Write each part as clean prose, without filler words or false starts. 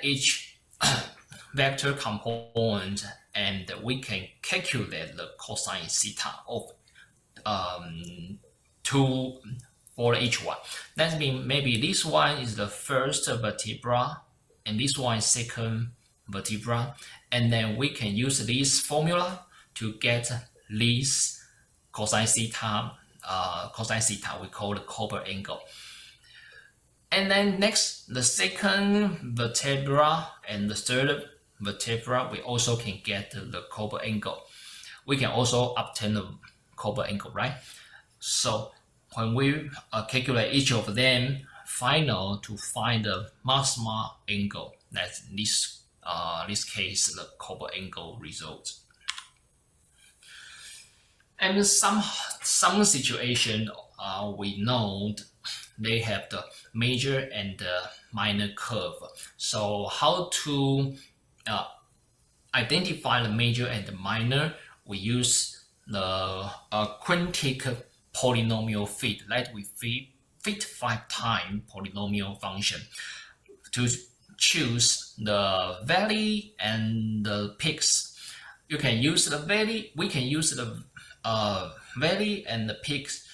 each vector component, and we can calculate the cosine theta of 2 for each one. That means maybe this one is the first vertebra, and this one is second vertebra, and then we can use this formula to get this cosine theta. We call the Kober angle. And then next, the second vertebra and the third vertebra, we also can get the Kober angle. We can also obtain the Kober angle, right? So when we calculate each of them, final to find the maxima angle, that's this case the Kober angle result. And some situation we know they have the major and the minor curve. So how to identify the major and the minor? We use the quintic polynomial fit, like we fit 5 times polynomial function to choose the value and the peaks. You can use the value. We can use the value and the peaks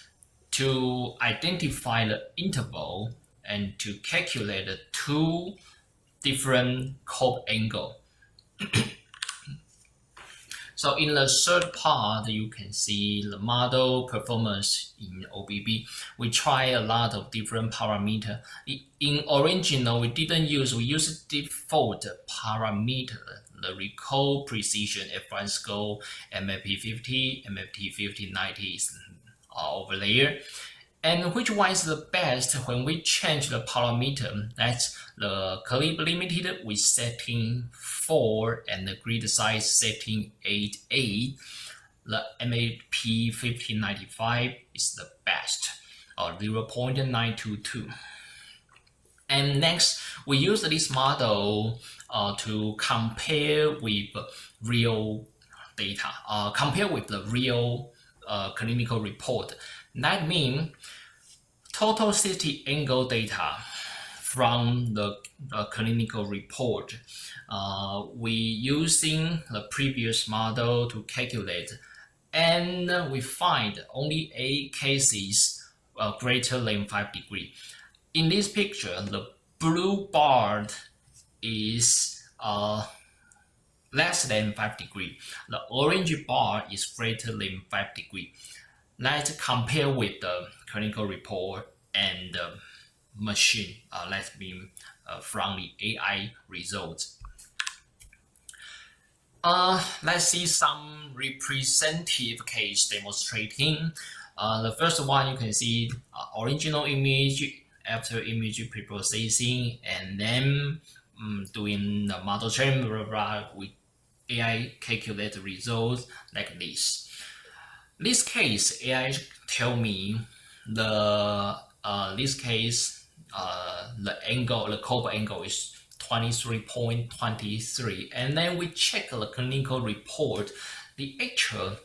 to identify the interval and to calculate the 2 different Kobe angle. So in the third part, you can see the model performance in OBB. We try a lot of different parameters. In original, we use default parameter, the recall precision, F1 score, MFP 50, MFT 50, 90 is over there. And which one is the best when we change the parameter? That's the clip limited with setting 4 and the grid size setting 8A. The MAP 5095 is the best, or 0.922. And next, we use this model to compare with real data, compare with the real clinical report. That means total CT angle data from the clinical report. We using the previous model to calculate, and we find only 8 cases greater than 5 degrees. In this picture, the blue bar is less than 5 degrees. The orange bar is greater than 5 degrees. Let's compare with the clinical report and the machine. Let's be from the AI results. Let's see some representative case demonstrating. The first one, you can see original image after image preprocessing, and then doing the model training, blah, blah, blah, with AI calculate the results like this. This case, AI tell me the this case the angle, the Kobe angle is 23.23, and then we check the clinical report. The actual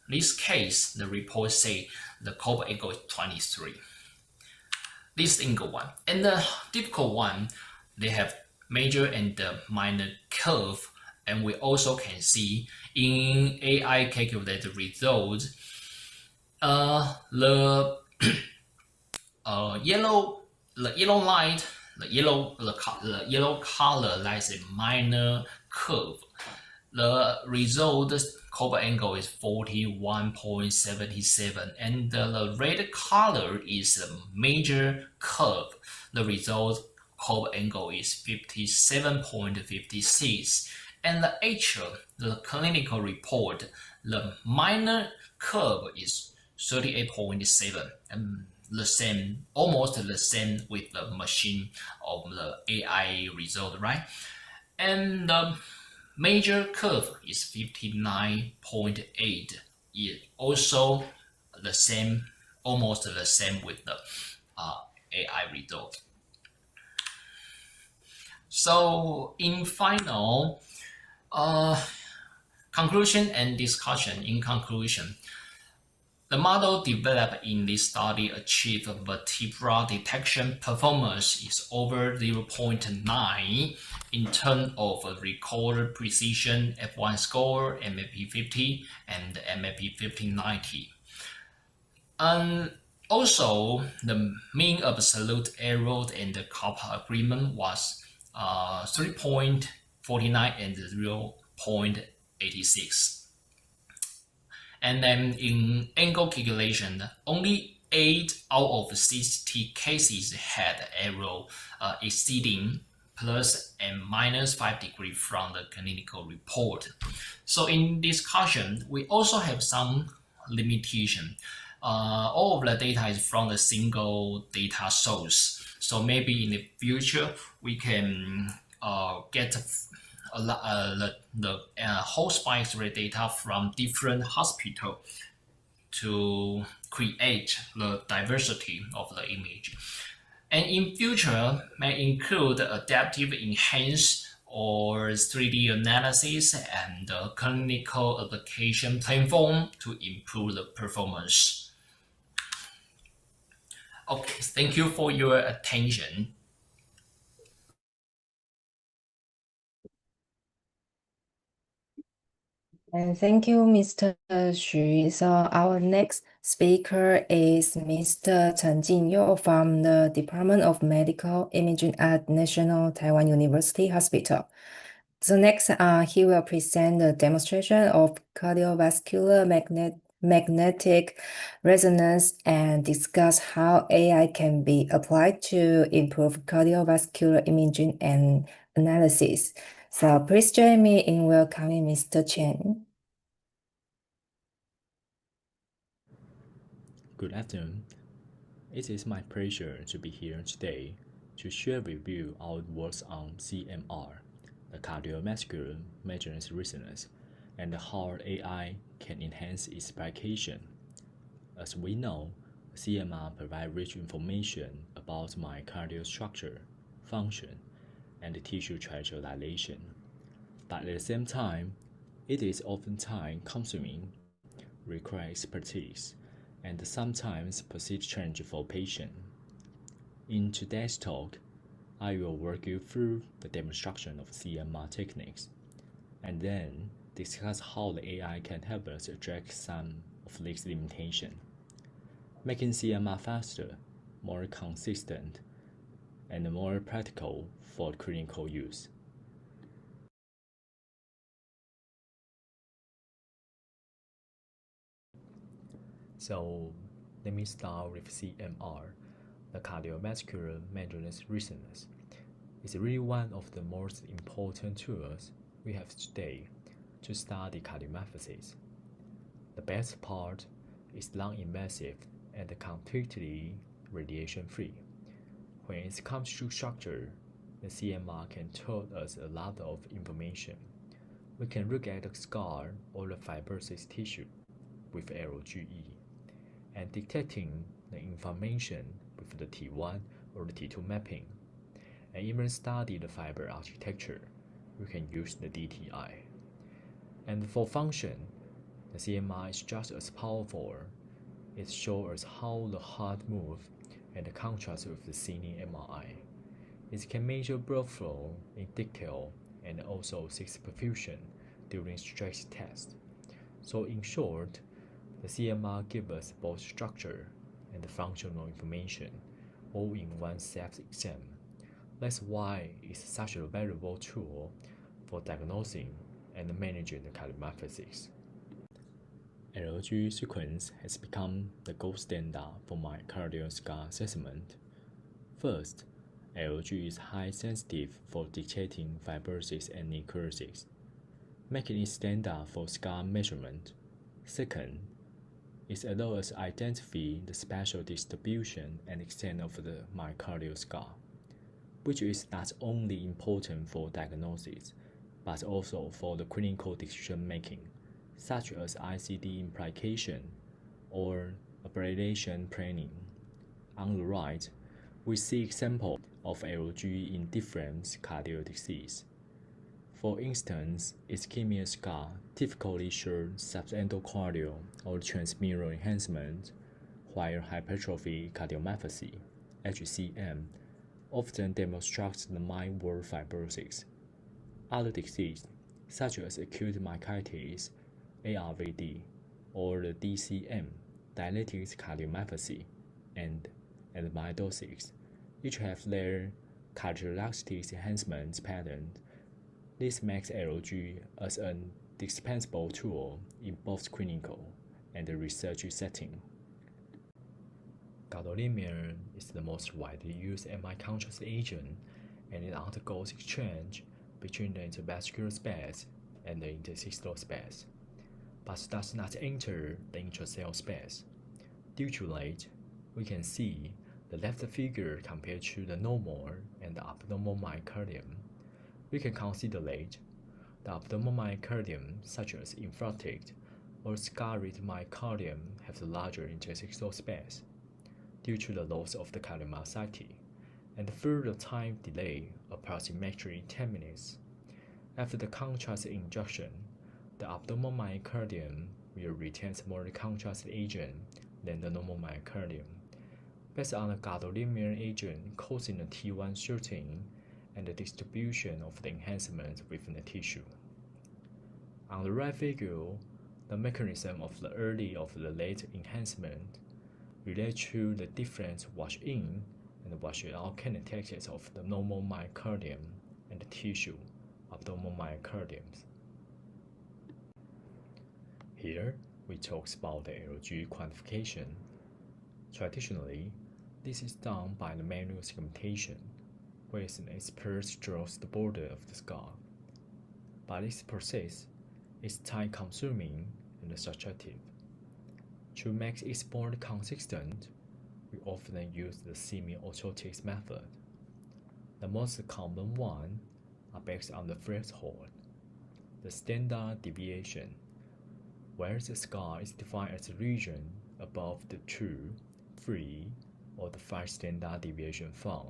this case, the report say the Kobe angle is 23. This angle one, and the difficult one, they have major and minor curve. And we also can see in AI calculated results, the yellow light, the yellow color lies a minor curve. The result Kobe angle is 41.77, and the red color is a major curve. The result Kobe angle is 57.56. And the actual, the clinical report, the minor curve is 38.7, and the same, almost the same with the machine of the AI result, right? And the major curve is 59.8. It also the same, almost the same with the AI result. So in final, conclusion and discussion. In conclusion, The model developed in this study achieved vertebral detection performance is over 0.9 in terms of record precision, F1 score, MAP50, and MAP5090. And also, the mean absolute error in the kappa agreement was 3.49 and 0.86. And then in angle calculation, only 8 out of 60 cases had error exceeding plus and minus 5 degrees from the clinical report. So in discussion, we also have some limitation. All of the data is from a single data source. So maybe in the future, we can get the whole spike rate data from different hospitals to create the diversity of the image. And in future, may include adaptive enhanced or 3D analysis and clinical application platform to improve the performance. Okay, thank you for your attention. And thank you, Mr. Xu. So our next speaker is Mr. Chen from the Department of Medical Imaging at National Taiwan University Hospital. So next, he will present the demonstration of cardiovascular magnetic resonance and discuss how AI can be applied to improve cardiovascular imaging and analysis. So please join me in welcoming Mr. Chen. Good afternoon. It is my pleasure to be here today to share with you our works on CMR, the cardiovascular magnetic resonance, and how AI can enhance its application. As we know, CMR provides rich information about myocardial structure, function, and tissue structure dilation. But at the same time, it is often time-consuming, requires expertise, and sometimes perceived change for patient. In today's talk, I will walk you through the demonstration of CMR techniques, and then discuss how the AI can help us address some of these limitations, making CMR faster, more consistent, and more practical for clinical use. So let me start with CMR, the cardiovascular magnetic resonance. It's really one of the most important tools we have today to study cardiomyopathies. The best part is non-invasive and completely radiation-free. When it comes to structure, the CMR can tell us a lot of information. We can look at the scar or the fibrosis tissue with LGE, and detecting the information with the T1 or the T2 mapping, and even study the fiber architecture. We can use the DTI. And for function, the CMR is just as powerful. It shows us how the heart moves and the contrast with the cine MRI. It can measure blood flow in detail and also sees perfusion during stress test. So in short, the CMR gives us both structure and functional information all in one self-exam. That's why it's such a valuable tool for diagnosing and managing the cardiomyopathies. LG sequence has become the gold standard for myocardial scar assessment. First, LG is high sensitive for detecting fibrosis and necrosis, making it standard for scar measurement. Second, it allows us to identify the spatial distribution and extent of the myocardial scar, which is not only important for diagnosis, but also for the clinical decision making, such as ICD implication or ablation planning. On the right, we see examples of LG in different cardiac disease. For instance, ischemia scar typically show subendocardial or transmural enhancement, while hypertrophy cardiomyopathy (HCM) often demonstrates the mild fibrosis. Other diseases, such as acute myocarditis (ARVD) or the DCM (dilated cardiomyopathy) and amyloidosis, each have their characteristic enhancement pattern. This makes ALG as an indispensable tool in both clinical and research setting. Gadolinium is the most widely used MI contrast agent, and it undergoes exchange between the intravascular space and the interstitial space, but does not enter the intracellular space. Due to that, we can see the left figure compared to the normal and the abnormal myocardium. We can consider that the abnormal myocardium, such as infarcted or scarred myocardium, have the larger interstitial space due to the loss of the cardiomyocyte, and further time delay, approximately 10 minutes. After the contrast injection, the abnormal myocardium will retain more contrast agent than the normal myocardium, based on the gadolinium agent causing the T1 shortening and the distribution of the enhancement within the tissue. On the right figure, the mechanism of the early or the late enhancement relates to the different wash-in and wash-out kinetics of the normal myocardium and the tissue abnormal myocardiums. Here, we talk about the ALG quantification. Traditionally, this is done by the manual segmentation, where an expert draws the border of the scar. But this process is time-consuming and subjective. To make it more consistent, we often use the semi-automatic method. The most common one are based on the threshold, the standard deviation, where the scar is defined as a region above the 2, 3, or the 5 standard deviation from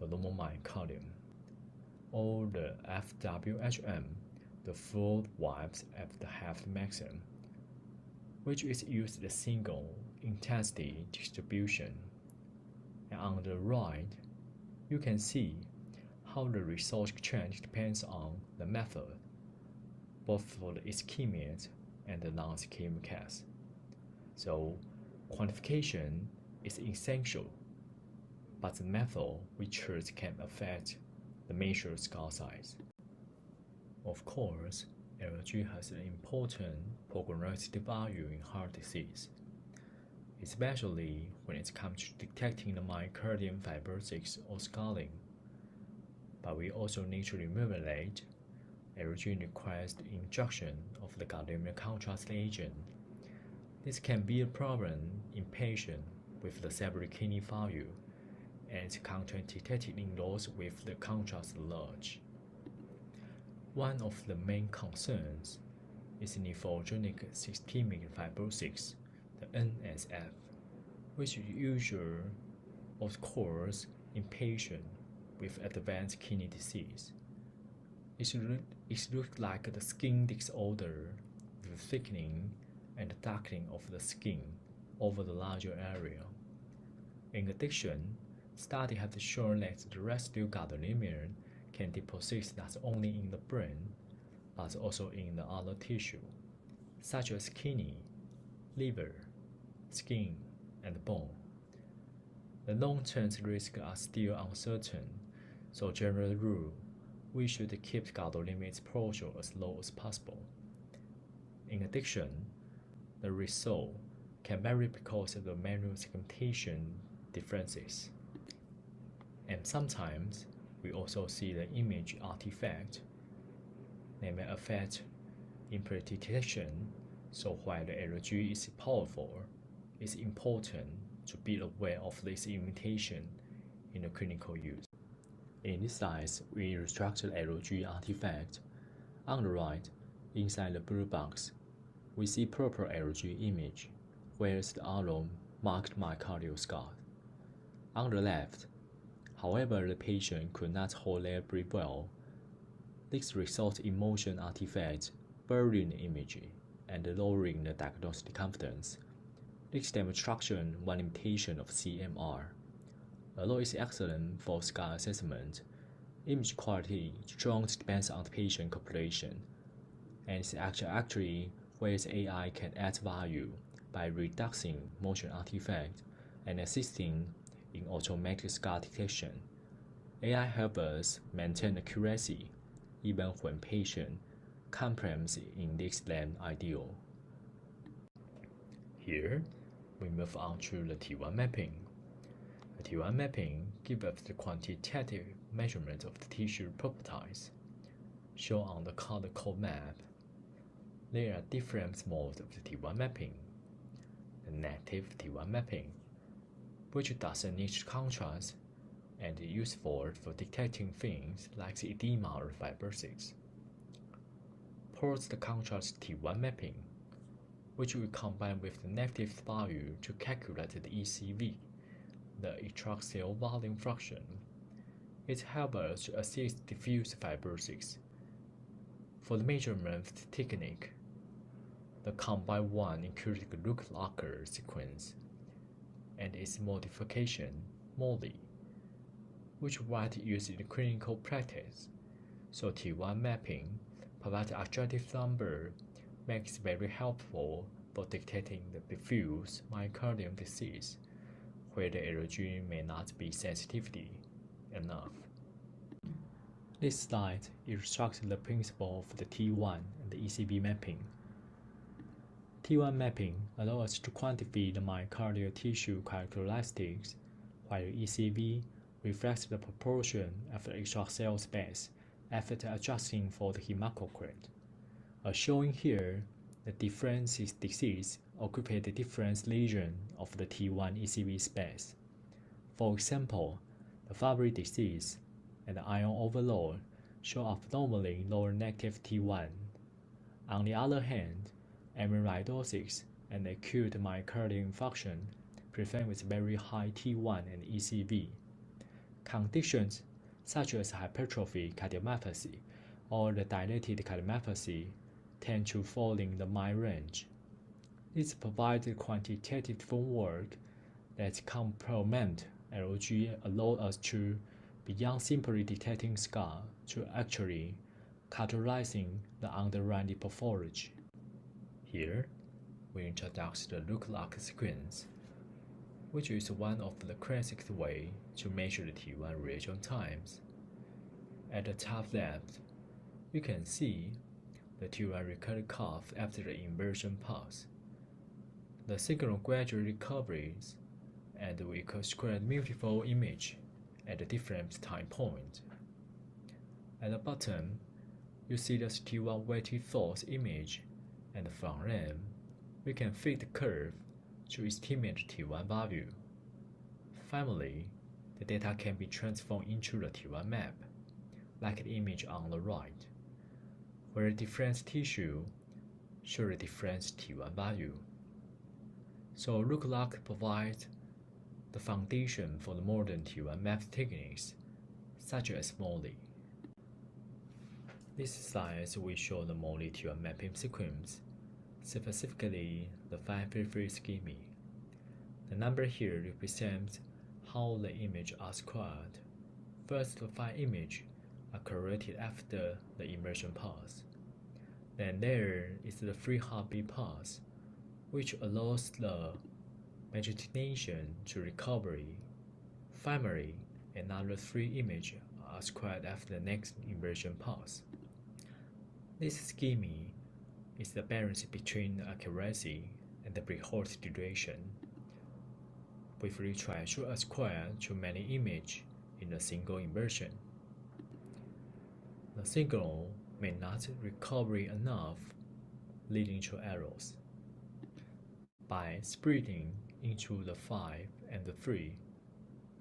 the normal myocardium, or the FWHM, the full wipes at the half maximum, which is used the single intensity distribution. And on the right, you can see how the result change depends on the method, both for the ischemic and the non-ischemic case. So, quantification is essential, but the method we choose can affect the measured scar size. Of course, ALG has an important prognostic value in heart disease, especially when it comes to detecting the myocardium fibrosis or scarring. But we also need to remember that ALG requires the injection of the gadolinium contrast agent. This can be a problem in patients with the cerebral kidney failure and contraindicated in those with the contrast allergy. One of the main concerns is nephrogenic systemic fibrosis, the NSF, which usually occurs in patients with advanced kidney disease. It looks like the skin disorder with thickening and darkening of the skin over the larger area. In addition, studies have shown that the residue gadolinium can deposit not only in the brain, but also in the other tissue, such as kidney, liver, skin, and bone. The long-term risks are still uncertain, so general rule, we should keep gadolinium exposure as low as possible. In addition, the result can vary because of the manual segmentation differences. And sometimes, we also see the image artifact. They may affect impurity detection, so while the ALG is powerful, it's important to be aware of this limitation in the clinical use. In this slide, we illustrate the ALG artifact. On the right, inside the blue box, we see purple ALG image, whereas the arrow marked myocardial scar. On the left, however the patient could not hold their breath well, This results in motion artifacts, blurring the image, and lowering the diagnostic confidence. This demonstration one limitation of CMR. Although it's excellent for scar assessment, image quality strongly depends on the patient population, and it's actually where AI can add value by reducing motion artifacts and assisting in automatic scar detection. AI helps us maintain accuracy even when patient compromise in less than ideal. Here, we move on to the T1 mapping. The T1 mapping gives us the quantitative measurement of the tissue properties, shown on the color code map. There are different modes of the T1 mapping. The native T1 mapping, which doesn't need contrast and is useful for detecting things like edema or fibrosis. Pulse the contrast T1 mapping, which we combine with the negative value to calculate the ECV, the intracellular volume fraction. It helps us to assess diffuse fibrosis. For the measurement technique, the combined one includes the look-locker sequence and its modification, MOLI, which widely used in clinical practice. So T1 mapping provides an objective number, makes it very helpful for detecting the diffuse myocardial disease, where the LG may not be sensitivity enough. This slide illustrates the principle of the T1 and the ECV mapping. T1 mapping allows us to quantify the myocardial tissue characteristics, while ECV reflects the proportion of the extracellular space after adjusting for the hematocrit. As shown here, the different diseases occupy the different region of the T1 ECV space. For example, the Fabry disease and the iron overload show abnormally lower negative T1. On the other hand, amyloidosis and acute myocardial infarction present with very high T1 and ECV. Conditions such as hypertrophy cardiomyopathy or the dilated cardiomyopathy tend to fall in the MI range. This provides a quantitative framework that complements LG, allow us to, beyond simply detecting scar, to actually characterizing the underlying pathology. Here, we introduce the look-lock sequence, which is one of the classic ways to measure the T1 reaction times. At the top left, you can see the T1 recovery curve after the inversion pass. The signal gradually recovers, and we construct multiple images at a different time point. At the bottom, you see the T1 weighted source image, and from them, we can fit the curve to estimate the T1 value. Finally, the data can be transformed into the T1 map, like the image on the right, where different tissue show the different T1 value. So look-lock provides the foundation for the modern T1 map techniques, such as MOLI. This slide will show the MOLI T1 mapping sequence, specifically the 533 scheme. The number here represents how the images are squared. First, the 5 images are corrected after the immersion pass. Then there is the free heartbeat pass, which allows the imagination to recovery. Finally, another 3 images are squared after the next immersion pass. This scheme is the balance between accuracy and the pre-halt duration. We try to acquire too many images in a single immersion. The signal may not recover enough, leading to errors. By splitting into the 5 and the 3,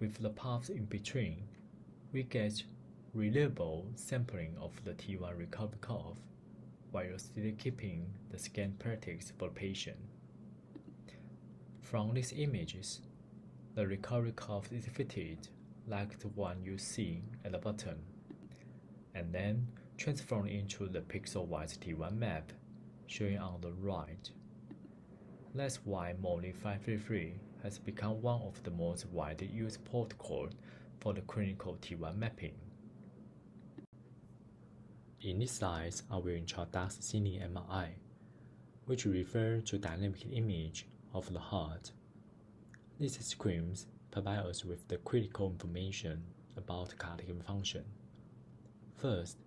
with the paths in between, we get reliable sampling of the T1 recovery curve, while still keeping the scan practice for the patient. From these images, the recovery curve is fitted like the one you see at the bottom, and then transformed into the pixel-wise T1 map, shown on the right. That's why MOLI 533 has become one of the most widely used protocols for the clinical T1 mapping. In this slide, I will introduce cine MRI, which refers to dynamic image of the heart. These screens provide us with the critical information about cardiac function. First,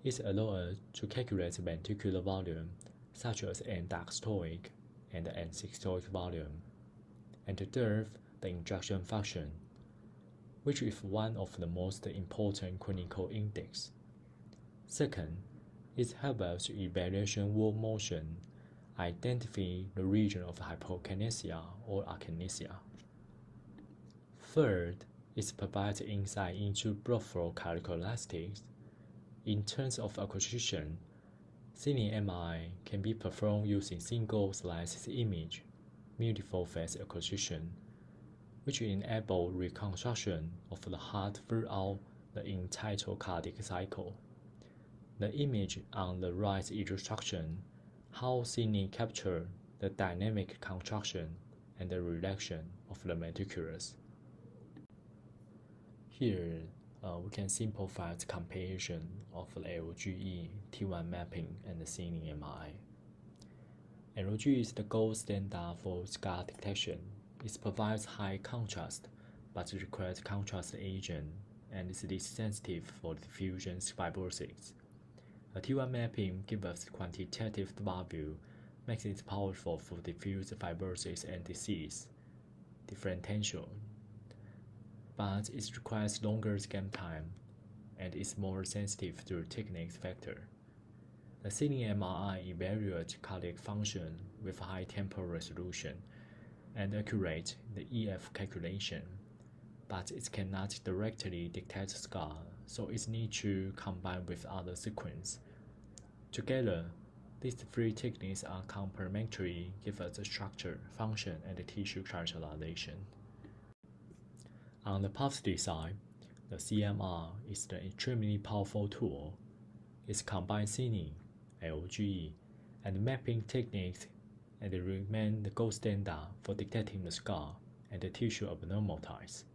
it allows us to calculate the ventricular volume, such as end-diastolic and end-systolic volume, and third, the ejection fraction, which is one of the most important clinical index. Second, it helps us to evaluate wall motion, identify the region of hypokinesia or akinesia. Third, it provides insight into blood flow characteristics. In terms of acquisition, cine MRI can be performed using single slice image, multiple phase acquisition, which enable reconstruction of the heart throughout the entire cardiac cycle. The image on the right illustration how cine captures the dynamic contraction and the relaxation of the ventriculus. Here, we can simplify the comparison of the LGE, T1 mapping, and the cine MRI. LG is the gold standard for scar detection. It provides high contrast, but requires contrast agent and is less sensitive for diffusion fibrosis. The T1 mapping gives us quantitative value, makes it powerful for diffuse fibrosis and disease differentiation, but it requires longer scan time and is more sensitive to technique factor. The cine MRI evaluates cardiac function with high temporal resolution and accurate the EF calculation, but it cannot directly detect scar, so it needs to combine with other sequences. Together, these three techniques are complementary, give us the structure, function, and the tissue characterization. On the positive side, the CMR is an extremely powerful tool. It combines cine, LGE, and mapping techniques and remains the gold standard for detecting the scar and the tissue abnormalities.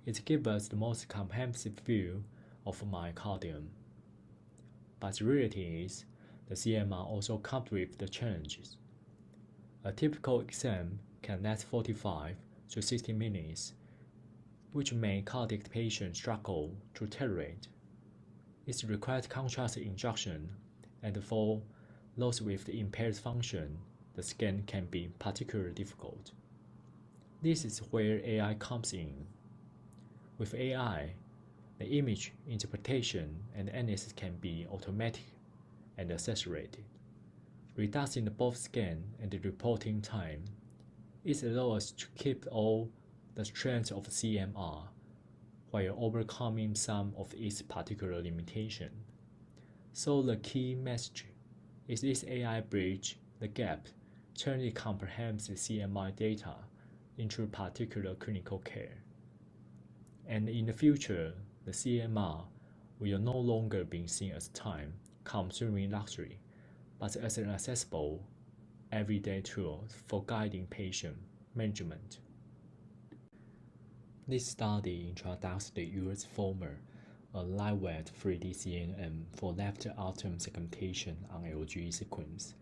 It gives us the most comprehensive view of myocardium. But the reality is, the CMR also comes with the challenges. A typical exam can last 45 to 60 minutes, which make cardiac patients struggle to tolerate. It requires contrast injection, and for those with impaired function, the scan can be particularly difficult. This is where AI comes in. With AI, the image interpretation and analysis can be automatic and accelerated, reducing both scan and the reporting time. It allows us to keep all the strengths of CMR while overcoming some of its particular limitations. So the key message is this AI bridge the gap, turning comprehensive CMR data into particular clinical care. And in the future, the CMR will no longer be seen as time-consuming luxury, but as an accessible, everyday tool for guiding patient management. This study introduces the US former, a lightweight 3D CNN for left atrium segmentation on LGE sequence.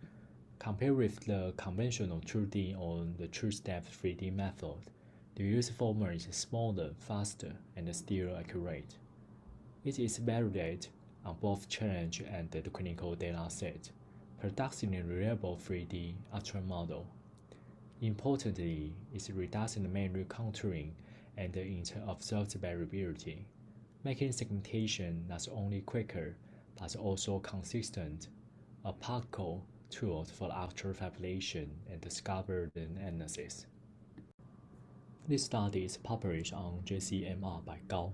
Compared with the conventional 2D or the two-step 3D method, the US former is smaller, faster, and still accurate. It is validated on both challenge and the clinical data set, producing a reliable 3D atrium model. Importantly, it reduces the manual contouring and the inter-observed variability, making segmentation not only quicker but also consistent, a practical tool for atrial fibrillation and scar burden analysis. This study is published on JCMR by Gao.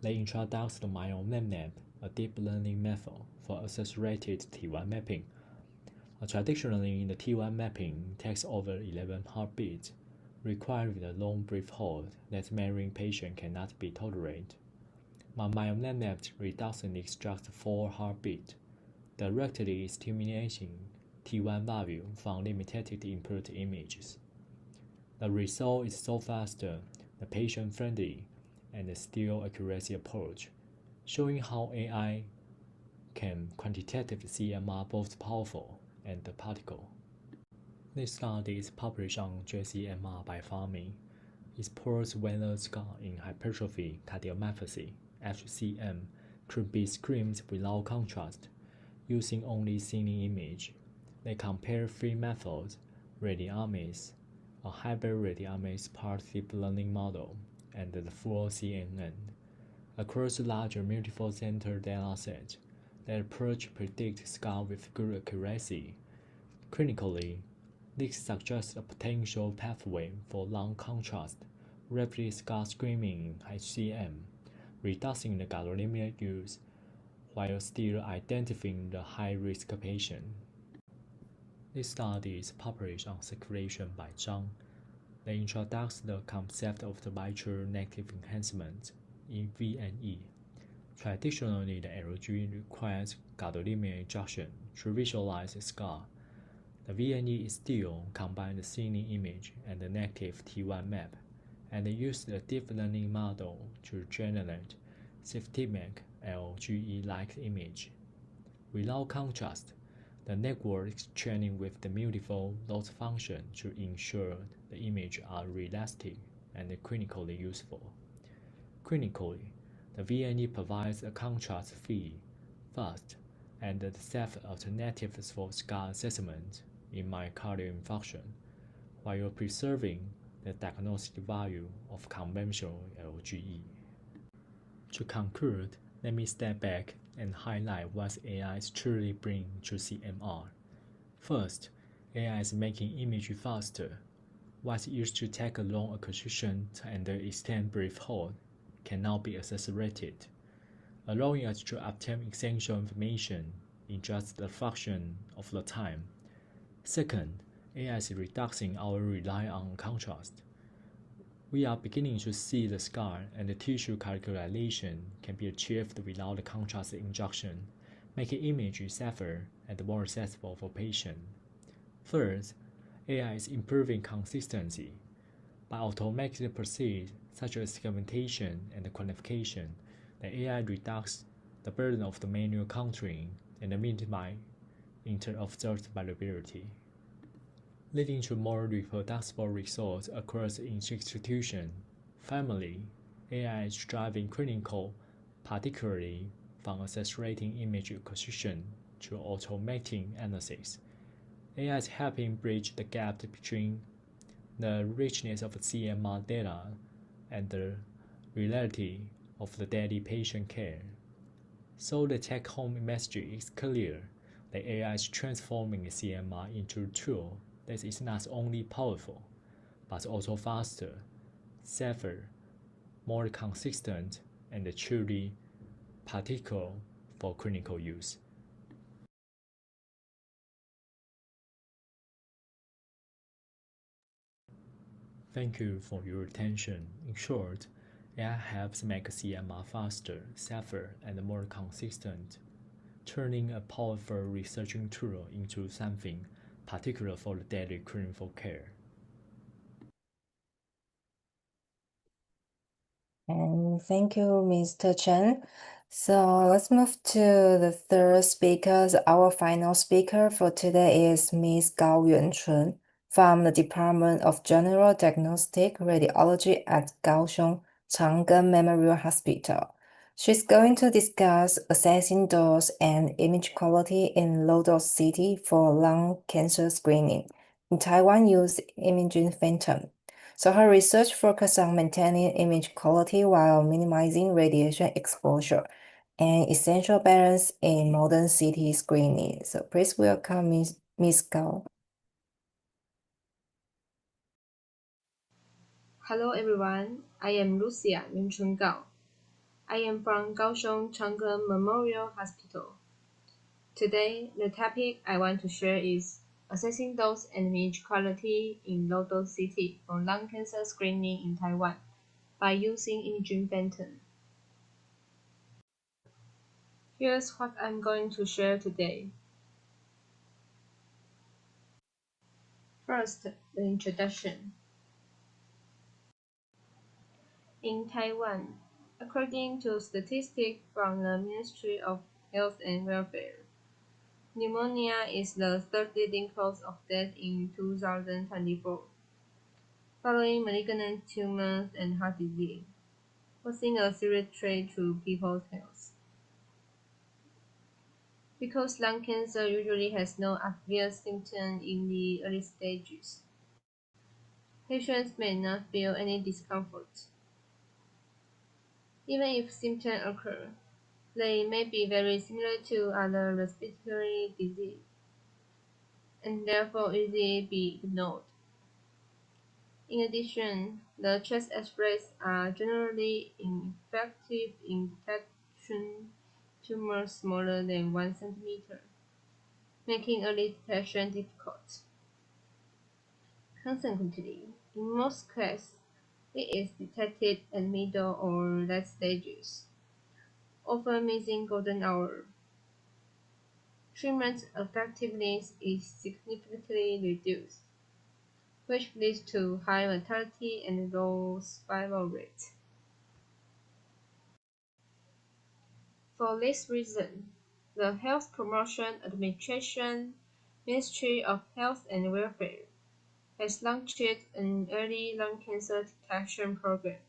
They introduced the MyoMap, a deep learning method for accelerated T1 mapping. Traditionally, the T1 mapping takes over 11 heartbeats, requiring a long brief hold that marrying patient cannot be tolerated. Mammalian reduction extracts 4 heartbeat, directly stimulating T1 value from limited input images. The result is so fast, the patient-friendly, and still accuracy approach, showing how AI can quantitative CMR both powerful and particle. This study is published on JCMR by Farming. Explores whether scar in hypertrophy cardiomyopathy (HCM) could be screened without contrast, using only cine image. They compare 3 methods: Radiology, a hybrid Radiology part deep learning model, and the full CNN. Across larger multiple center data set, the approach predicts scar with good accuracy. Clinically, this suggests a potential pathway for long-contrast, rapid scar screening in HCM, reducing the gadolinium use while still identifying the high-risk patient. This study is published on Circulation by Chang. They introduce the concept of the virtual negative enhancement in VNE. Traditionally, the LG requires gadolinium injection to visualize the scar. The VNE is still combines the cine image and the negative T1 map, and uses a deep learning model to generate systemic LGE-like image. Without contrast, the network is training with the multiple loss function to ensure the images are realistic and clinically useful. Clinically, the VNE provides a contrast-free, fast, and safe alternatives for scar assessment in myocardial infarction, while preserving the diagnostic value of conventional LGE. To conclude, let me step back and highlight what AI is truly bringing to CMR. First, AI is making image faster. What used to take a long acquisition and extend brief hold can now be accelerated, allowing us to obtain essential information in just a fraction of the time. Second, AI is reducing our reliance on contrast. We are beginning to see the scar and the tissue characterization can be achieved without the contrast injection, making images safer and more accessible for patients. Third, AI is improving consistency. By automating processes such as segmentation and quantification, the AI reduces the burden of the manual counting and minimizes inter-observed variability, leading to more reproducible results across institutions. Finally, AI is driving clinical, particularly from accelerating image acquisition to automating analysis. AI is helping bridge the gap between the richness of CMR data and the reality of the daily patient care. So the take-home message is clear. The AI is transforming CMR into a tool that is not only powerful, but also faster, safer, more consistent, and truly practical for clinical use. Thank you for your attention. In short, AI helps make CMR faster, safer, and more consistent, turning a powerful researching tool into something particular for the daily clinical care. And thank you, Mr. Chen. So let's move to the third speaker. Our final speaker for today is Ms. Gao Yuan-Chun from the Department of General Diagnostic Radiology at Kaohsiung Chang Memorial Hospital. She's going to discuss assessing dose and image quality in low-dose CT for lung cancer screening. In Taiwan, use Imaging Phanton. So her research focused on maintaining image quality while minimizing radiation exposure, an essential balance in modern CT screening. So please welcome Ms. Gao. Hello everyone, I am Lucia Yuan-Chun Kao. I am from Kaohsiung Chang Memorial Hospital. Today, the topic I want to share is assessing dose and image quality in low-dose CT for lung cancer screening in Taiwan by using Imaging Phanton. Here's what I'm going to share today. First, the introduction. In Taiwan, according to statistics from the Ministry of Health and Welfare, pneumonia is the third leading cause of death in 2024, following malignant tumors and heart disease, posing a serious threat to people's health. Because lung cancer usually has no obvious symptoms in the early stages, patients may not feel any discomfort. Even if symptoms occur, they may be very similar to other respiratory disease, and therefore easily be ignored. In addition, the chest X-rays are generally ineffective in detecting tumors smaller than 1 centimeter, making early detection difficult. Consequently, in most cases, it is detected at middle or late stages, often missing golden hour. Treatment effectiveness is significantly reduced, which leads to high mortality and low survival rate. For this reason, the Health Promotion Administration, Ministry of Health and Welfare, has launched an early lung cancer detection program,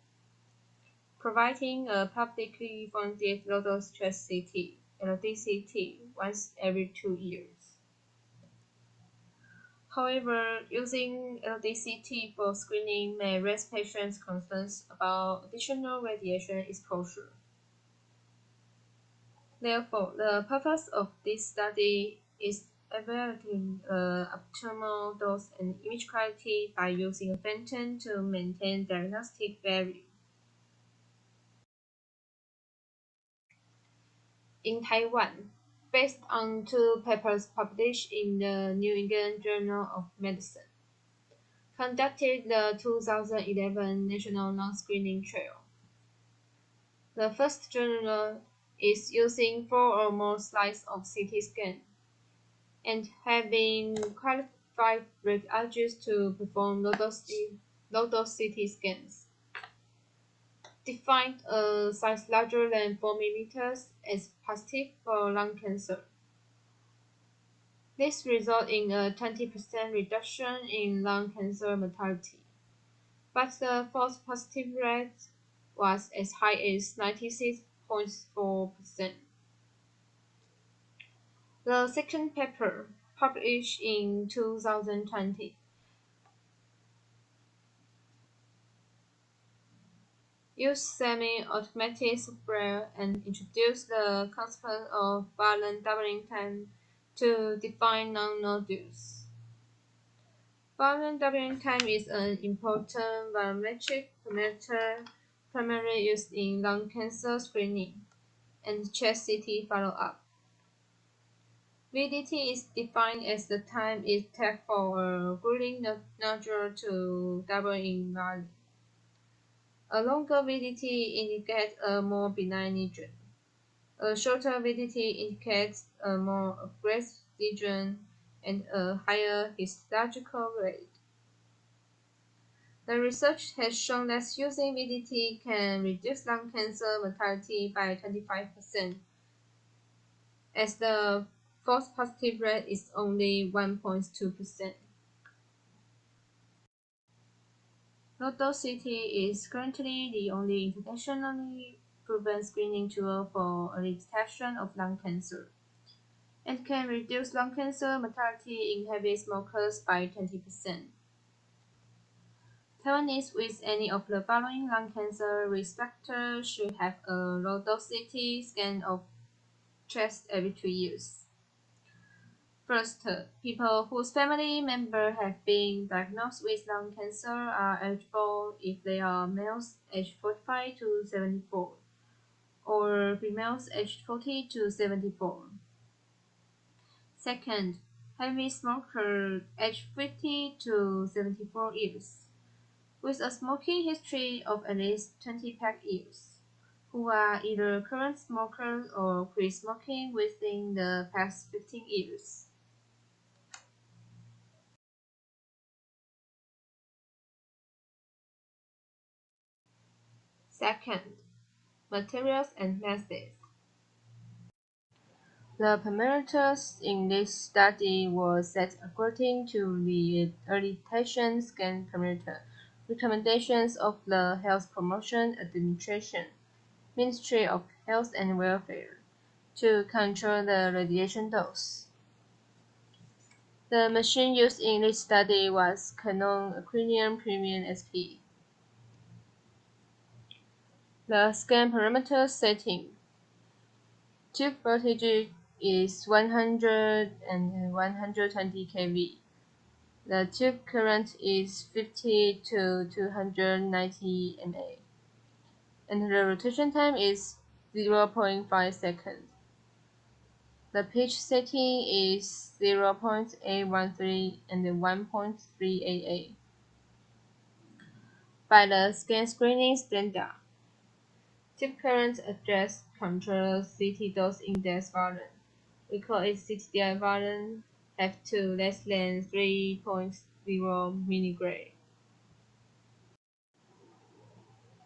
providing a publicly funded low-dose stress CT (LDCT) once every 2 years. However, using LDCT for screening may raise patients' concerns about additional radiation exposure. Therefore, the purpose of this study is evaluating the optimal dose and image quality by using a phantom to maintain diagnostic value. In Taiwan, based on 2 papers published in the New England Journal of Medicine, conducted the 2011 National Lung Screening Trial. The first journal is using 4 or more slides of CT scan and having qualified radiologists to perform low-dose CT scans. Defined a size larger than 4 mm as positive for lung cancer. This results in a 20% reduction in lung cancer mortality, but the false positive rate was as high as 96.4%. The second paper, published in 2020, used semi-automatic software and introduced the concept of violent doubling time to define non-nodules. Violent doubling time is an important biometric parameter primarily used in lung cancer screening and chest CT follow-up. VDT is defined as the time it takes for a growing nodule to double in volume. A longer VDT indicates a more benign lesion. A shorter VDT indicates a more aggressive lesion and a higher histological rate. The research has shown that using VDT can reduce lung cancer mortality by 25%, as the false positive rate is only 1.2%. Low-dose CT is currently the only internationally proven screening tool for early detection of lung cancer, and can reduce lung cancer mortality in heavy smokers by 20%. Taiwanese with any of the following lung cancer risk factors should have a low-dose CT scan of chest every 2 years. First, people whose family members have been diagnosed with lung cancer are eligible if they are males aged 45 to 74 or females aged 40 to 74. Second, heavy smoker aged 50 to 74 years with a smoking history of at least 20 pack years, who are either current smokers or quit smoking within the past 15 years. Second, materials and methods. The parameters in this study were set according to the accreditation scan parameter recommendations of the Health Promotion Administration, Ministry of Health and Welfare, to control the radiation dose. The machine used in this study was Canon Aquarium Premium SP. The scan parameter setting. Tube voltage is 100 and 120 kV. The tube current is 50 to 290 mA, and the rotation time is 0.5 seconds. The pitch setting is 0.813 and 1.388. By the scan screening standard, tube current address controls CT dose index volume. We call it CTDI volume F2 less than 3.0 mg.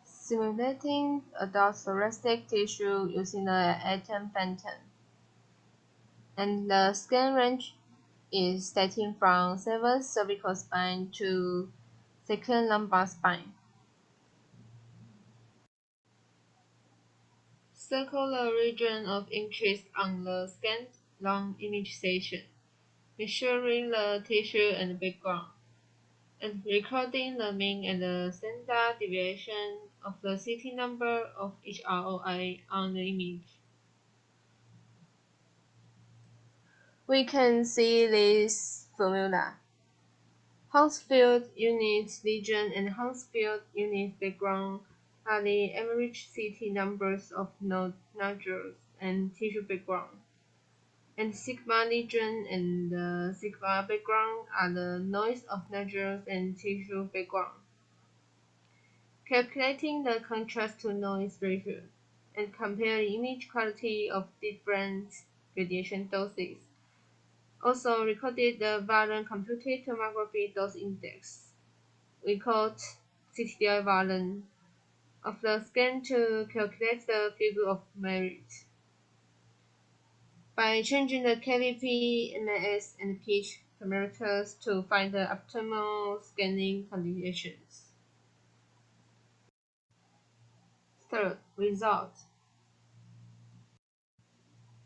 Simulating adult thoracic tissue using the Imaging Phanton. And the scan range is starting from 7th cervical spine to 2nd lumbar spine. Circle the region of interest on the scan long image section, measuring the tissue and background, and recording the mean and the standard deviation of the CT number of each ROI on the image. We can see this formula. Hounsfield unit lesion and Hounsfield unit background are the average CT numbers of nodules and tissue background, and sigma lesion and the sigma background are the noise of nodules and tissue background. Calculating the contrast to noise ratio and compare the image quality of different radiation doses. Also recorded the volume computed tomography dose index. We called CTDI volume of the scan to calculate the figure of merit. By changing the KVP, MAS, and pitch parameters to find the optimal scanning conditions. Third, result.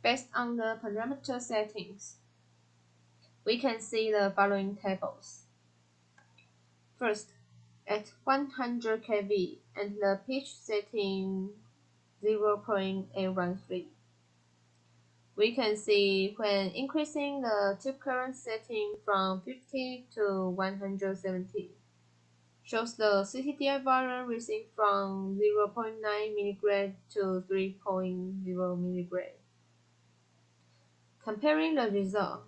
Based on the parameter settings, we can see the following tables. First, at 100 kV and the pitch setting 0.813. We can see when increasing the tube current setting from 50 to 170, shows the CTDI volume received from 0.9 mg to 3.0 mg. Comparing the result,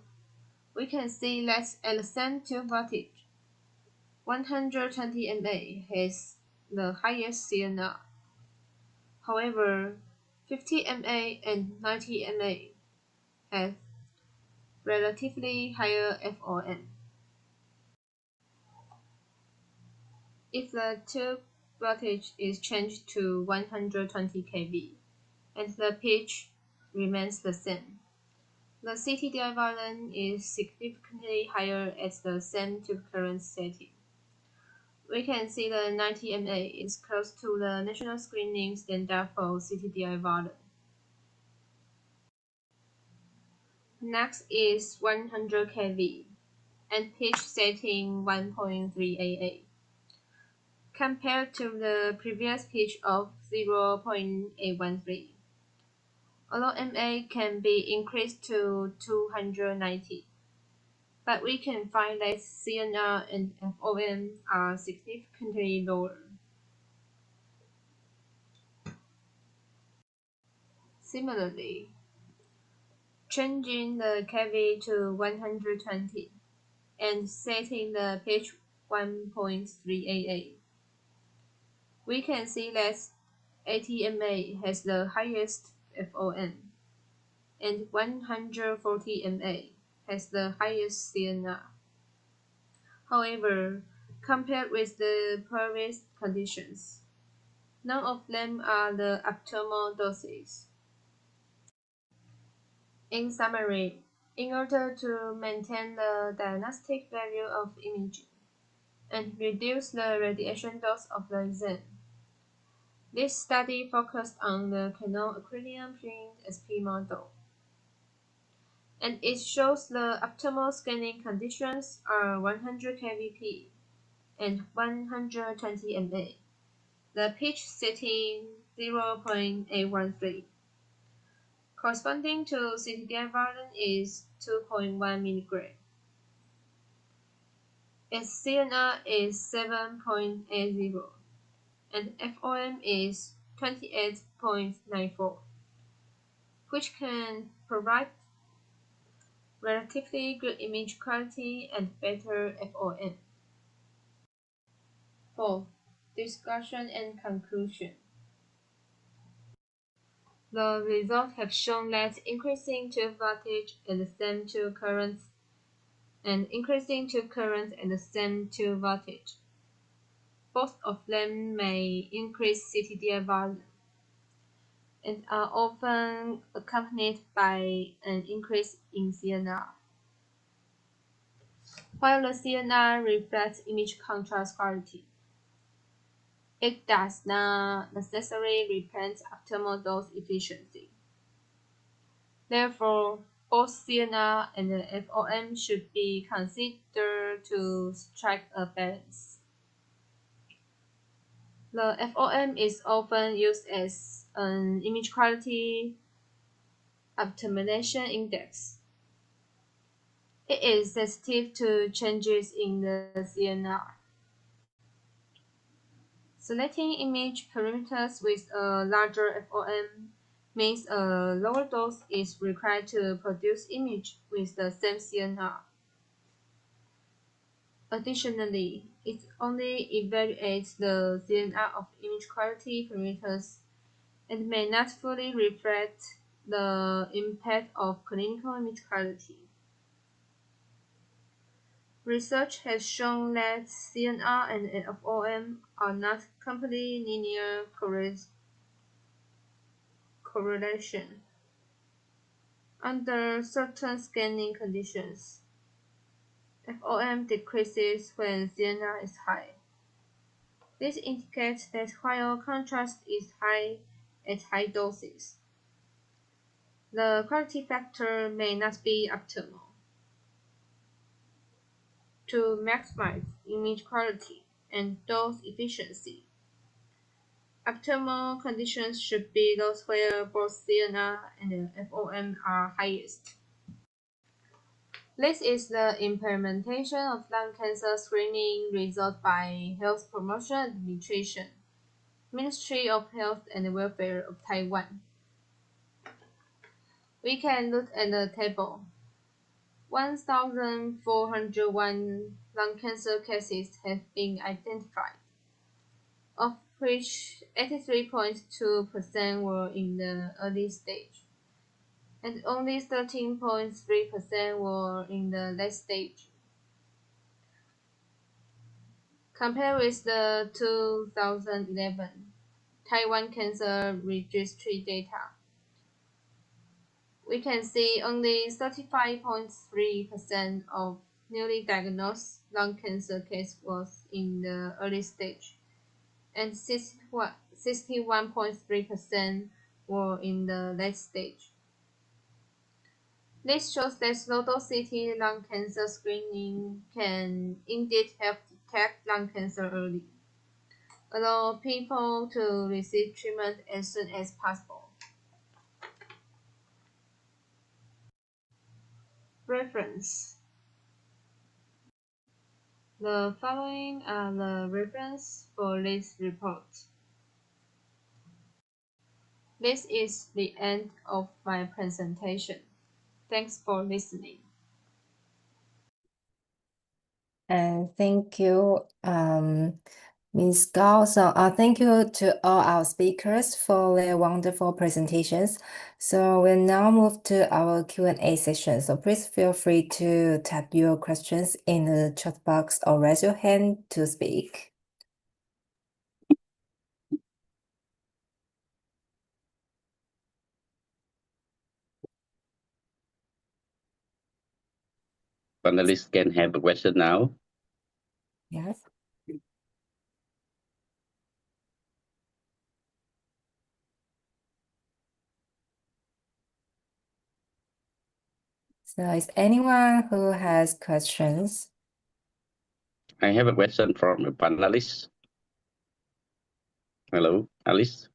we can see that at the same tube voltage, 120 mA has the highest CNR. However, 50 mA and 90 mA have relatively higher FOM. If the tube voltage is changed to 120 kV and the pitch remains the same, the CTDI volume is significantly higher at the same tube current setting. We can see the 90 mA is close to the national screening standard for CTDI volume. Next is 100 kV and pitch setting 1.388. Compared to the previous pitch of 0.813. Although MA can be increased to 290, but we can find that CNR and FOM are significantly lower. Similarly, changing the kV to 120 and setting the pitch 1.388, we can see that 80 mA has the highest FOM, and 140 mA has the highest CNR. However, compared with the previous conditions, none of them are the optimal doses. In summary, in order to maintain the diagnostic value of imaging and reduce the radiation dose of the exam, this study focused on the Canon acrylium print SP model, and it shows the optimal scanning conditions are 100 kVp and 120 mA, the pitch setting 0.813. Corresponding to CTDI volume is 2.1 mg. Its CNR is 7.80 and FOM is 28.94, which can provide relatively good image quality and better FOM. 4. Discussion and conclusion. The results have shown that increasing tube voltage at the same tube current and increasing tube current at the same tube voltage, both of them may increase CTDI volume and are often accompanied by an increase in CNR. While the CNR reflects image contrast quality, it does not necessarily represent optimal dose efficiency. Therefore, both CNR and the FOM should be considered to strike a balance. The FOM is often used as an image quality optimization index. It is sensitive to changes in the CNR. Selecting image parameters with a larger FOM means a lower dose is required to produce image with the same CNR. Additionally, it only evaluates the CNR of image quality parameters and may not fully reflect the impact of clinical image quality. Research has shown that CNR and FOM are not completely linear correlation. Under certain scanning conditions, FOM decreases when CNR is high. This indicates that while contrast is high at high doses, the quality factor may not be optimal. To maximize image quality and dose efficiency, optimal conditions should be those where both CNR and FOM are highest. This is the implementation of lung cancer screening result by Health Promotion Administration, Ministry of Health and Welfare of Taiwan. We can look at the table. 1,401 lung cancer cases have been identified, of which 83.2% were in the early stage, and only 13.3% were in the late stage. Compared with the 2011 Taiwan Cancer Registry data, we can see only 35.3% of newly diagnosed lung cancer case was in the early stage, and 61.3% were in the late stage. This shows that low-dose CT lung cancer screening can indeed help detect lung cancer early, allow people to receive treatment as soon as possible. Reference. The following are the references for this report. This is the end of my presentation. Thanks for listening. And thank you, Ms. Gao. So thank you to all our speakers for their wonderful presentations. So we'll now move to our Q&A session. So please feel free to type your questions in the chat box or raise your hand to speak. Panelists can have a question now. Yes. So is anyone who has questions? I have a question from a panelist. Hello, Alice.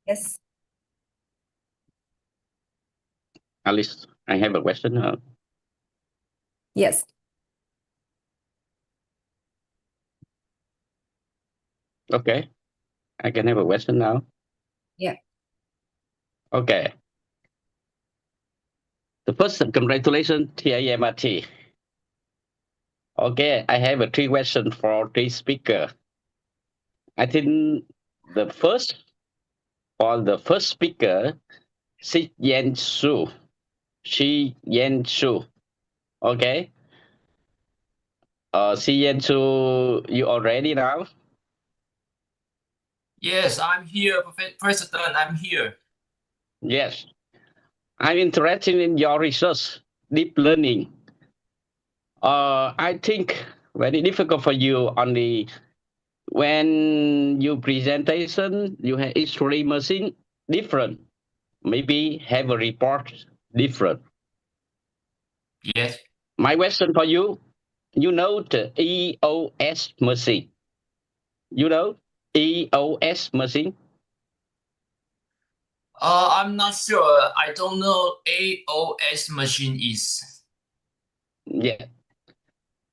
Yes. Alice, I have a question. Yes. Okay, I can have a question now. Yeah. Okay. The first, congratulations, TAMRT. Okay, I have a three questions for three speaker. I think the first speaker, Shi-Yen Hsu. Shi-Yen Hsu. Okay. Shi-Yen Hsu, you all ready now? Yes, I'm here, President. I'm here. Yes. I'm interested in your research, deep learning. I think very difficult for you only when you presentation, you have X-ray machine different. Maybe have a report different. Yes. My question for you, you know the EOS machine. You know EOS machine? I'm not sure. I don't know AOS machine is. Yeah.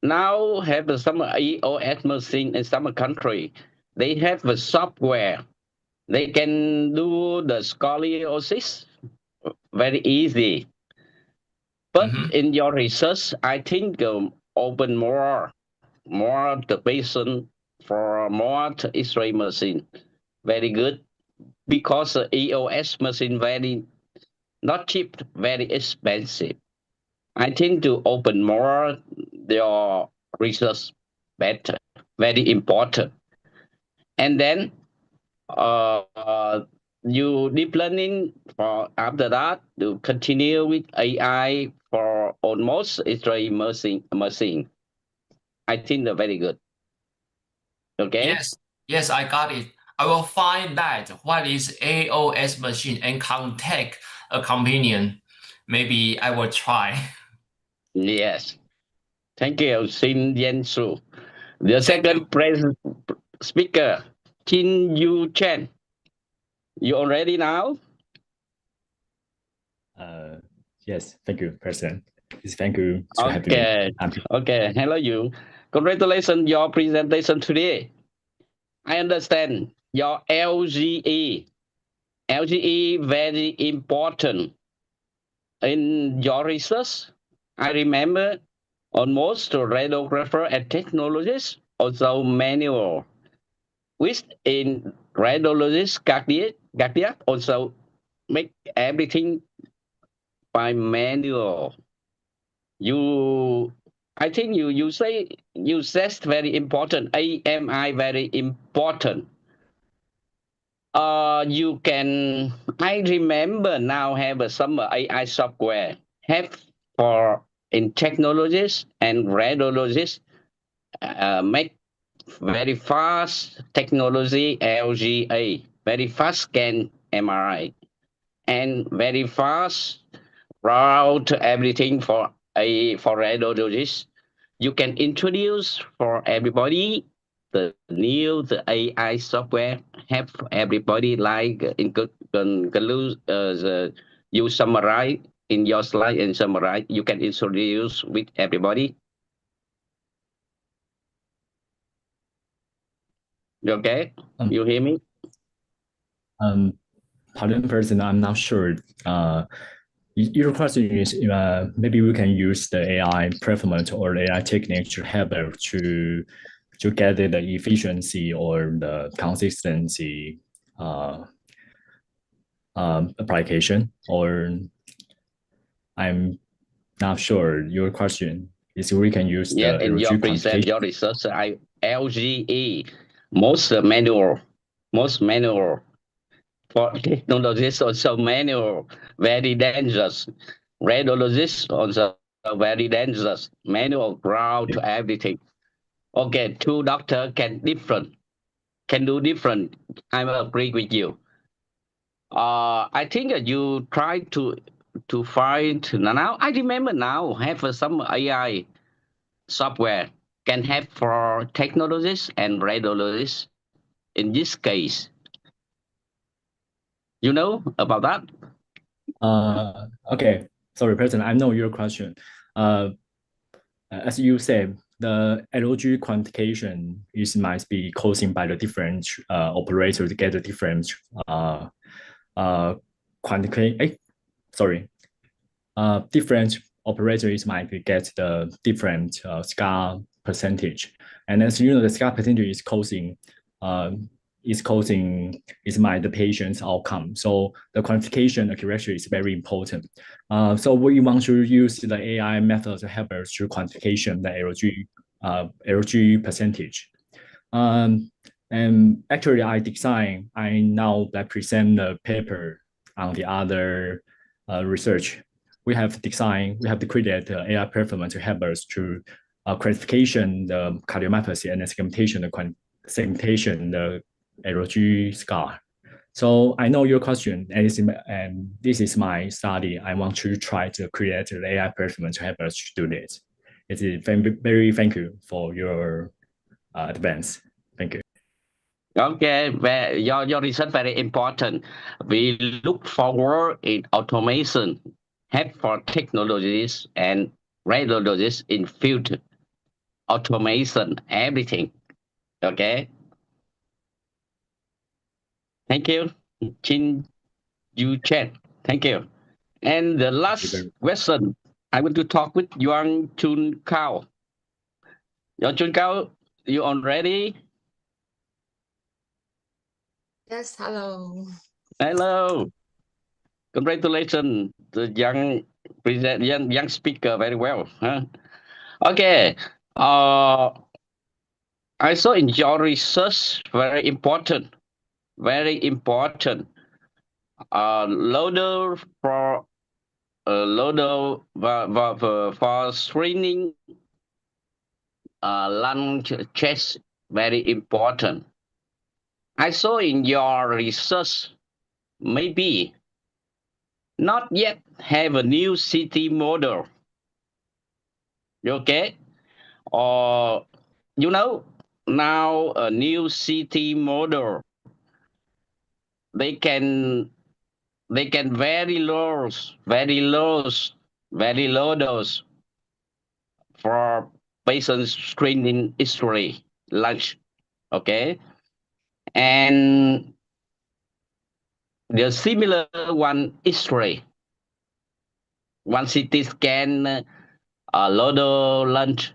Now have some EOS machine in some country. They have a software. They can do the scoliosis very easy. But in your research, I think open more the patient for more X-ray machine. Very good. Because the EOS machine very not cheap, very expensive. I think to open more your research better, very important. And then you deep learning for after that to continue with AI for almost X-ray machine. I think they're very good. Okay. Yes, I got it. I will find that what is AOS machine and contact a companion. Maybe I will try. Yes. Thank you, Shi-Yen Hsu. The second speaker, Chen. You all ready now? Yes, thank you, President. Thank you to having me. Okay, hello you. Congratulations your presentation today. I understand your LGE. LGE very important in your research. I remember almost radiographer and technologists, also manual. Which in radiologist cardiac also make everything by manual. I think you say very important. AMI very important. I remember now have some AI software have for in technologists and radiologists make very fast technology LGA, very fast scan MRI, and very fast route everything for radiologists. You can introduce for everybody the AI software. Have everybody like you summarize in your slide and summarize. You can introduce with everybody. Okay, you hear me? Pardon, President, I'm not sure. Your question is maybe we can use the AI performance or AI technique to help to to get the efficiency or the consistency application? Or I'm not sure your question is we can use Yeah, the in your LG present, your research, LGE, most manual for technologists, also manual, very dangerous. Radiologists also very dangerous, manual ground to everything. Okay, two doctor can do different. I agree with you. I think you try to find now. I remember now have some AI software can help for technologists and radiologists in this case. You know about that? Okay, sorry, President, I know your question. As you said, the LG quantification might be caused by the different operator to get the different different operators might get the different scar percentage. And as you know, the scar percentage is the patient's outcome. So the quantification accuracy is very important. So we want to use the AI method to help us to quantification the LG percentage. And actually, I now present the paper on the other research. We have created the AI performance to help us to quantification the cardiomyopathy and the segmentation the LG scar. So I know your question, and this is my study. I want to try to create the AI performance to help us to do this. It's very thank you for your advance. Thank you. Okay, your research very important. We look forward in automation, help for technologies and radiologists in future. Automation, everything. Okay. Thank you, Chen. Thank you. And the last question, I want to talk with Yuan-Chun Kao. Yuan-Chun Kao, you on ready? Yes, hello. Hello. Congratulations, the young speaker, very well. Huh? Okay. I saw in your research very important. Loader for screening lung chest, very important. I saw in your research maybe not yet have a new CT model. Okay? Or now a new CT model, they can very low dose for patients screening history lunch. Okay? And the similar one history, one CT scan, loader lunch,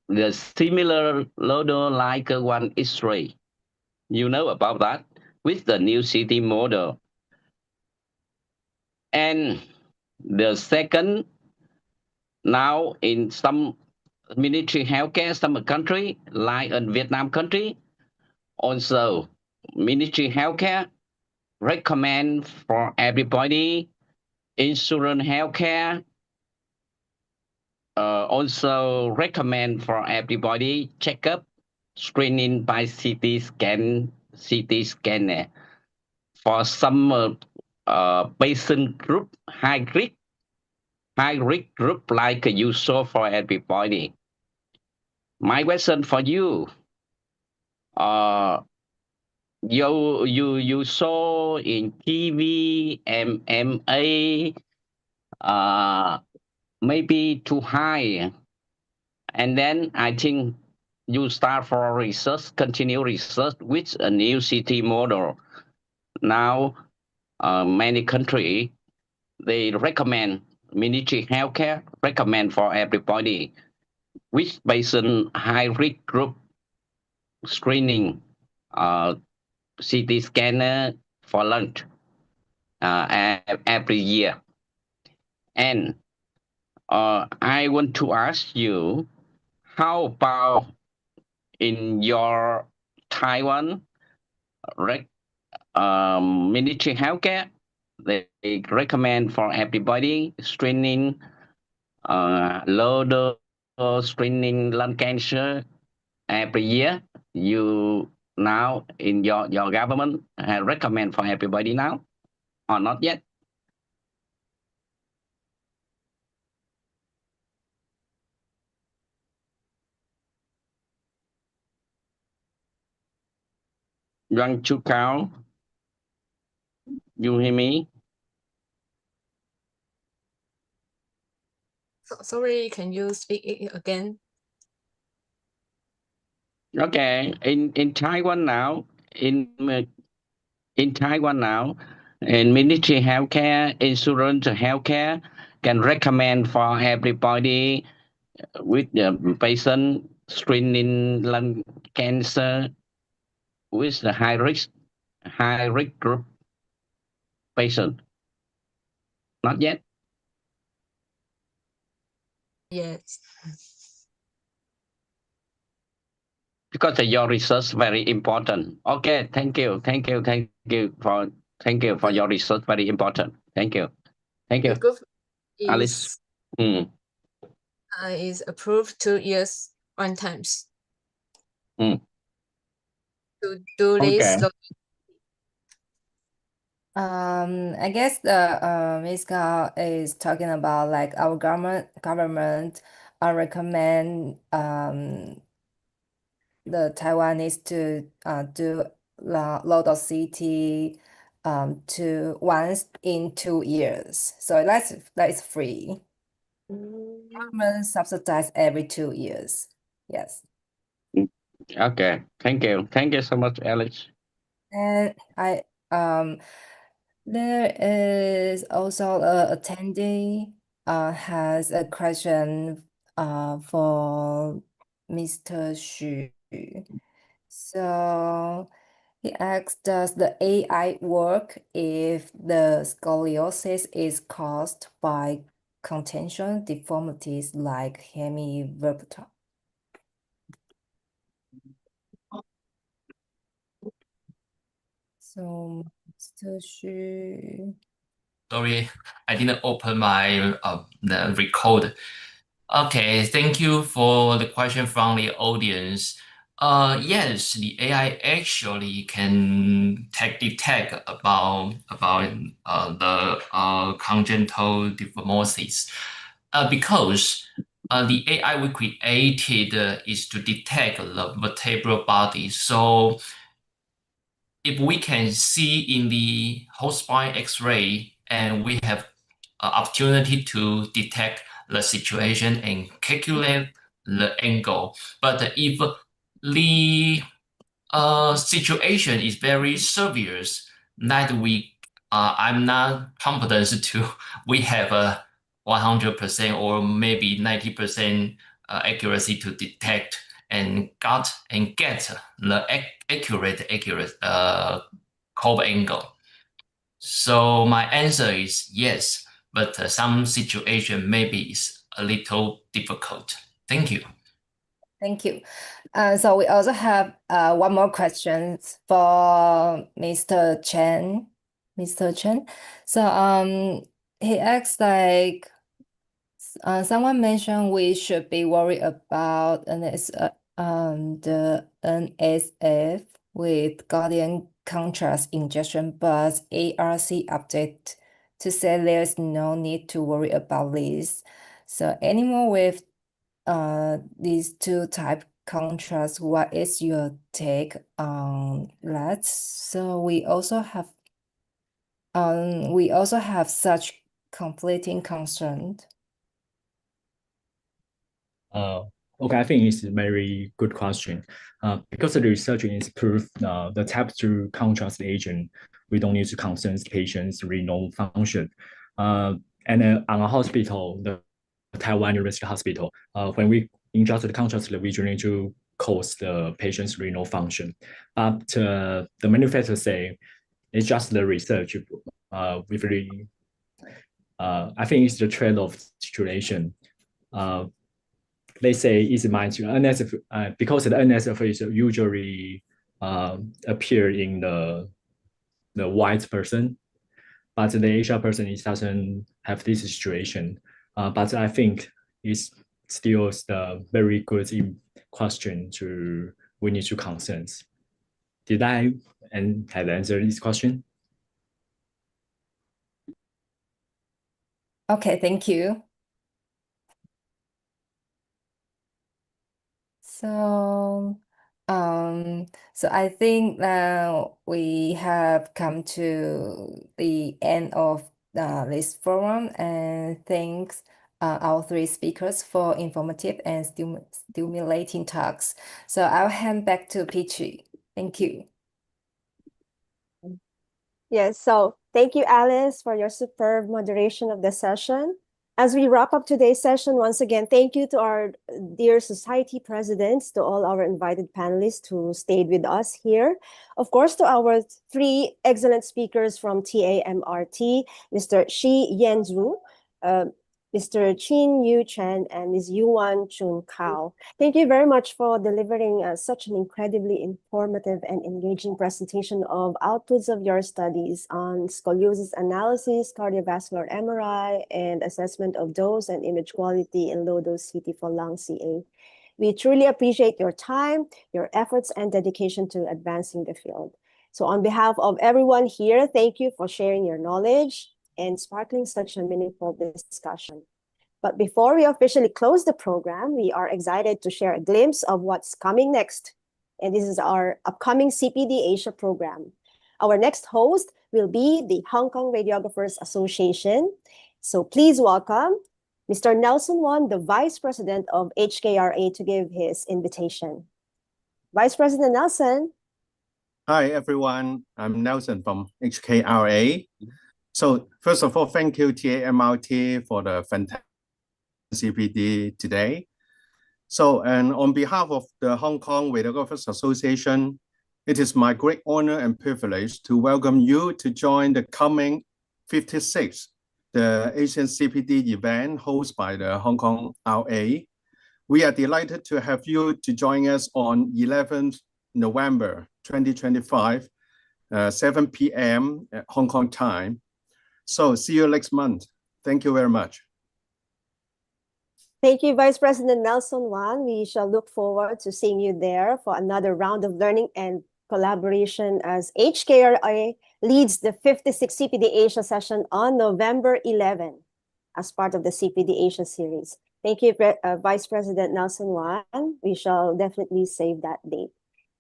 the similar loader like one X-ray. You know about that with the new CT model. And the second, now in some military healthcare, some country like in Vietnam country, also military healthcare recommend for everybody, insurance healthcare also recommend for everybody checkup, screening by CT scanner for some patient group, high risk group like you saw for everybody. My question for you, you saw in TV, MMA, maybe too high. And then I think you start for research, continue research with a new CT model. Now, many countries, they recommend military healthcare, recommend for everybody. which patient high risk group screening, CT scanner for lunch every year. And I want to ask you, how about in your Taiwan military healthcare? They recommend for everybody screening low dose screening lung cancer every year. You now in your government recommend for everybody now or not yet? Yuan-Chun Kao, you hear me? Sorry, can you speak it again? Okay, in Taiwan now, in Taiwan now, in military healthcare, insurance healthcare can recommend for everybody with the patient screening lung cancer with the high risk group patient. Not yet. Yes. Because your research very important. Okay, thank you for your research, very important. Thank you, The group Alice. is approved 2 years one times. To do this. Okay. I guess the Ms. Gao is talking about like our government recommend the Taiwanese to do low dose CT to once in 2 years. So that's free. Government subsidize every 2 years. Yes. Okay. Thank you so much, Alex. And there is also a attendee has a question for Mr. Xu. So he asks, does the AI work if the scoliosis is caused by contention deformities like hemivertebral? So, Mr. Xu. Sorry, I didn't open my the record. Okay, thank you for the question from the audience. Yes, the AI actually can detect about the congenital deformities, because the AI we created is to detect the vertebral body. So if we can see in the whole spine X-ray, and we have opportunity to detect the situation and calculate the angle. But if the situation is very severe, that I'm not confident to we have a 100% or maybe 90% accuracy to detect and get the accurate curve angle. So my answer is yes, but some situation maybe is a little difficult. Thank you. Thank you. So we also have one more question for Mr. Chen. Mr. Chen. So he asks like someone mentioned we should be worried about the NSF with Guardian contrast injection, but ARC update to say there's no need to worry about this. So anyone with these two type contrast, what is your take on that? So we also have such conflicting concern. Okay, I think it's a very good question. Because the research is proof the tap-through contrast agent, we don't need to concern patients' renal function. And on a hospital, the Taiwan University Hospital, when we injected contrast regionally to cause the patient's renal function. But the manufacturers say it's just the research. With really, I think it's the trade-off situation. They say it's unnecessary because the unnecessary is usually appear in the white person, but the Asian person it doesn't have this situation. But I think it's still the very good question we need to concerns. Did I have answered this question? Okay, thank you. So I think now we have come to the end of this forum, and thanks our three speakers for informative and stimulating talks. So I'll hand back to Peachy. Thank you. Yes, so thank you, Alice, for your superb moderation of the session. As we wrap up today's session, once again, thank you to our dear society presidents, to all our invited panelists who stayed with us here. Of course, to our three excellent speakers from TAMRT, Mr. Shi-Yen Hsu, Mr. Chen, and Ms. Yuan-Chun Kao. Thank you very much for delivering such an incredibly informative and engaging presentation of outputs of your studies on scoliosis analysis, cardiovascular MRI, and assessment of dose and image quality in low-dose CT for lung CA. We truly appreciate your time, your efforts, and dedication to advancing the field. So on behalf of everyone here, thank you for sharing your knowledge and sparkling such a meaningful discussion. But before we officially close the program, we are excited to share a glimpse of what's coming next. And this is our upcoming CPD Asia program. Our next host will be the Hong Kong Radiographers Association. So please welcome Mr. Nelson Won, the Vice President of HKRA, to give his invitation. Vice President Nelson. Hi, everyone. I'm Nelson from HKRA. So first of all, thank you TAMRT for the fantastic CPD today. So, and on behalf of the Hong Kong Radiographers Association, it is my great honor and privilege to welcome you to join the coming 56th, the Asian CPD event hosted by the Hong Kong RA. We are delighted to have you to join us on 11th November 2025, 7 p.m. at Hong Kong time. So see you next month. Thank you very much. Thank you, Vice President Nelson Won. We shall look forward to seeing you there for another round of learning and collaboration as HKRA leads the 56th CPD Asia session on November 11 as part of the CPD Asia series. Thank you, Vice President Nelson Won. We shall definitely save that date.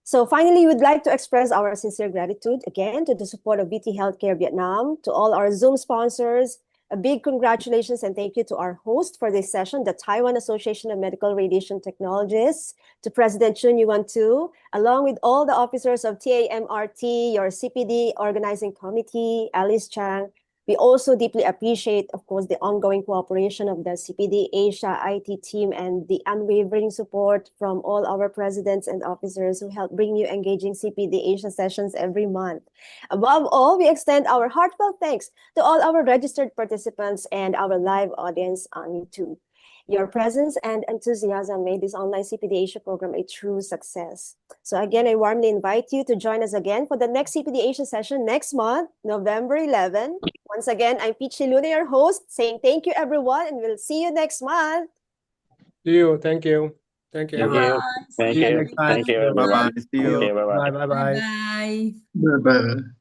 So finally, we'd like to express our sincere gratitude again to the support of BT Healthcare Vietnam, to all our Zoom sponsors. A big congratulations and thank you to our host for this session, the Taiwan Association of Medical Radiation Technologists, to President Chun Yuan-Tu, along with all the officers of TAMRT, your CPD organizing committee, Alice Chang. We also deeply appreciate, of course, the ongoing cooperation of the CPD Asia IT team and the unwavering support from all our presidents and officers who help bring you engaging CPD Asia sessions every month. Above all, we extend our heartfelt thanks to all our registered participants and our live audience on YouTube. Your presence and enthusiasm made this online CPD Asia program a true success. So again, I warmly invite you to join us again for the next CPD Asia session next month, November 11. Once again, I'm Peachy Luna, your host, saying thank you, everyone, and we'll see you next month. See you. Thank you. Thank you. Thank you. Thank you. Thank you, everyone. Bye-bye. See you. Bye. Bye. Bye. Bye. Bye-bye.